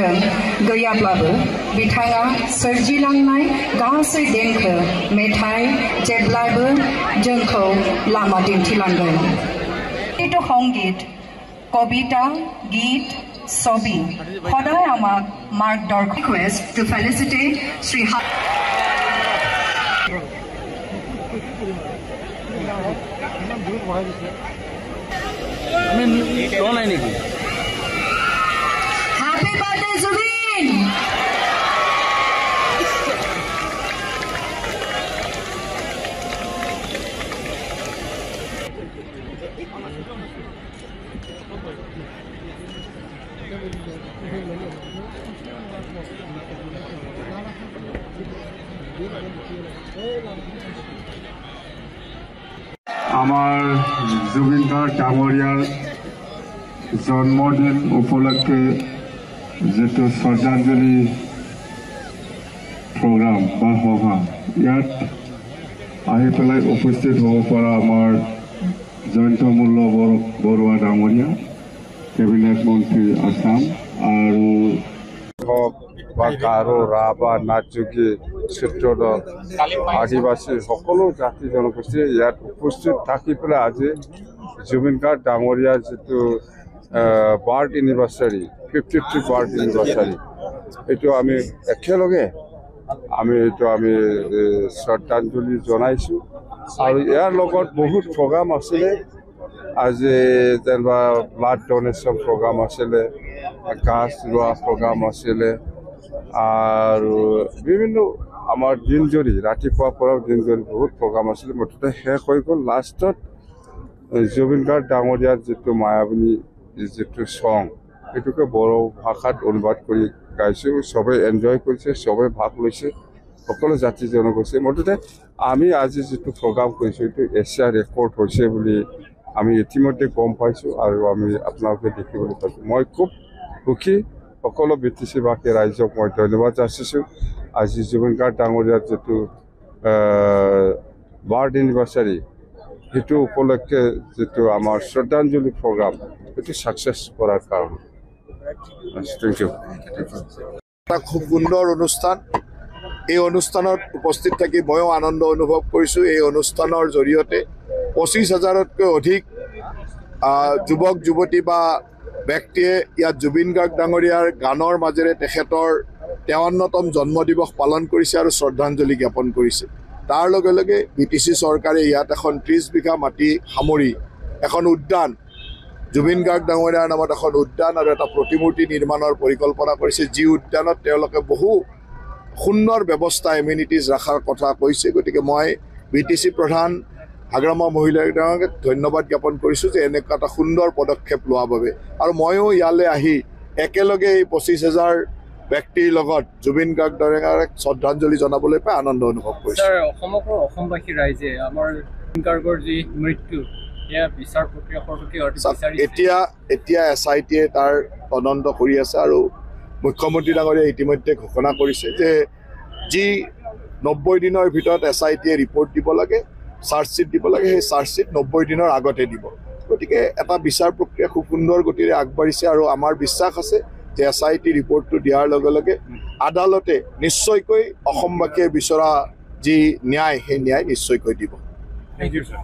मोनदों गैयाब्लाबो बिथाङा सोरजिलांनाय गासै देंखो मेथाइ जेब्लाबो जोंखौ लामा दिन्थिलांगोन সংগীত কবিতা গীত ছবি সদায় আমাক মাৰ্গদৰ্শক request to felicitate Shri Happy birthday, Zubin! আমাৰ জুবিন গাৰ্গ ডাঙৰীয়াৰ জন্মদিন উপলক্ষে যেটো শ্ৰদ্ধাঞ্জলি প্ৰগ্ৰাম বা সভা ইয়াত আহি পেলাই উপস্থিত হ'ব পৰা আমাৰ জয়ন্ত মূল্য বৰুৱা ডাঙৰীয়া কেবিনেট মন্ত্ৰী আসাম আৰু বা গাৰো ৰাভা নাথযোগী ক্ষেত্ৰত আদিবাসী সকলো জাতি জনগোষ্ঠী ইয়াত উপস্থিত থাকি পেলাই আজি জুবিন গাৰ্গ ডাঙৰীয়াৰ যিটো বাৰ্থ এনিভাৰ্চাৰী 53 বাৰ্থ এনিভাৰ্চাৰী এইটো আমি একেলগে আমি শ্ৰদ্ধাঞ্জলি জনাইছোঁ আৰু ইয়াৰ লগত বহুত প্ৰগ্ৰাম আছিলে আজি যেনিবা ব্লাড ডনেশ্যন প্ৰগ্ৰাম আছিলে গাছ ৰোৱা প্ৰগ্ৰাম আছিলে আৰু বিভিন্ন আমাৰ দিনজুৰি ৰাতিপুৱাৰ পৰা দিনজুৰি বহুত প্ৰগ্ৰাম আছিলে মুঠতে শেষ হৈ গ'ল লাষ্টত জুবিন গাৰ্গ ডাঙৰীয়াৰ যিটো মায়াবিনী যিটো চং সেইটোকে বড়ো ভাষাত অনুবাদ কৰি গাইছোঁ চবেই এনজয় কৰিছে চবেই ভাগ লৈছে সকলো জাতি জনগোষ্ঠী মুঠতে আমি আজি যিটো প্ৰগ্ৰাম কৰিছোঁ এইটো এছিয়া ৰেকৰ্ড হৈছে বুলি আমি ইতিমধ্যে গম পাইছোঁ আৰু আমি আপোনালোকে দেখিবলৈ পাইছোঁ মই খুব সুখী সকলো বিটিচিবাসী ৰাইজক মই ধন্যবাদ যাচিছোঁ আজি জুবিন গাৰ্গ ডাঙৰীয়াৰ যিটো বাৰ্থ এনিভাৰ্চাৰী সেইটো উপলক্ষে যিটো আমাৰ শ্ৰদ্ধাঞ্জলি প্ৰগ্ৰাম সেইটো ছাকচেছ কৰাৰ কাৰণে থেংক ইউ এটা খুব সুন্দৰ অনুষ্ঠান এই অনুষ্ঠানত উপস্থিত থাকি ময়ো আনন্দ অনুভৱ কৰিছোঁ এই অনুষ্ঠানৰ জৰিয়তে 25,000তকৈ অধিক যুৱক যুৱতী বা ব্যক্তিয়ে ইয়াত জুবিন গাৰ্গ ডাঙৰীয়াৰ গানৰ মাজেৰে তেখেতৰ 53তম জন্মদিৱস পালন কৰিছে আৰু শ্ৰদ্ধাঞ্জলি জ্ঞাপন কৰিছে তাৰ লগে লগে বিটিচি চৰকাৰে ইয়াত এখন 30 বিঘা মাটি সামৰি এখন উদ্যান জুবিন গাৰ্গ ডাঙৰীয়াৰ নামত এখন উদ্যান আৰু এটা প্ৰতিমূৰ্তি নিৰ্মাণৰ পৰিকল্পনা কৰিছে যি উদ্যানত তেওঁলোকে বহু সুন্দৰ ব্যৱস্থা এমিনিটিজ ৰখাৰ কথা কৈছে গতিকে মই বিটিচি প্ৰধান হাগ্ৰামা মহিলাক ধন্যবাদ জ্ঞাপন কৰিছোঁ যে এনেকুৱা এটা সুন্দৰ পদক্ষেপ লোৱাৰ বাবে আৰু ময়ো ইয়ালৈ আহি একেলগে এই 25,000 ব্যক্তিৰ লগত জুবিন গাৰ্গ ডাঙৰীয়াক শ্ৰদ্ধাঞ্জলি জনাবলৈ পাই আনন্দ অনুভৱ কৰিছোঁ সমগ্ৰ অসমবাসী ৰাইজে আমাৰ জুবিন গাৰ্গৰ যি মৃত্যু বিচাৰ প্ৰক্ৰিয়া এতিয়া SITয়ে তাৰ তদন্ত কৰি আছে আৰু মুখ্যমন্ত্ৰী ডাঙৰীয়াই ইতিমধ্যে ঘোষণা কৰিছে যে যি 90 দিনৰ ভিতৰত SITয়ে ৰিপৰ্ট দিব লাগে চাৰ্জশ্বিট দিব লাগে সেই চাৰ্জশ্বিট 90 দিনৰ আগতে দিব গতিকে এটা বিচাৰ প্ৰক্ৰিয়া খুব সুন্দৰ গতিৰে আগবাঢ়িছে আৰু আমাৰ বিশ্বাস আছে যে SIT ৰিপৰ্টটো দিয়াৰ লগে লগে আদালতে নিশ্চয়কৈ অসমবাসীয়ে বিচৰা যি ন্যায় সেই ন্যায় নিশ্চয়কৈ দিব থ্যাংক ইউ স্যাৰ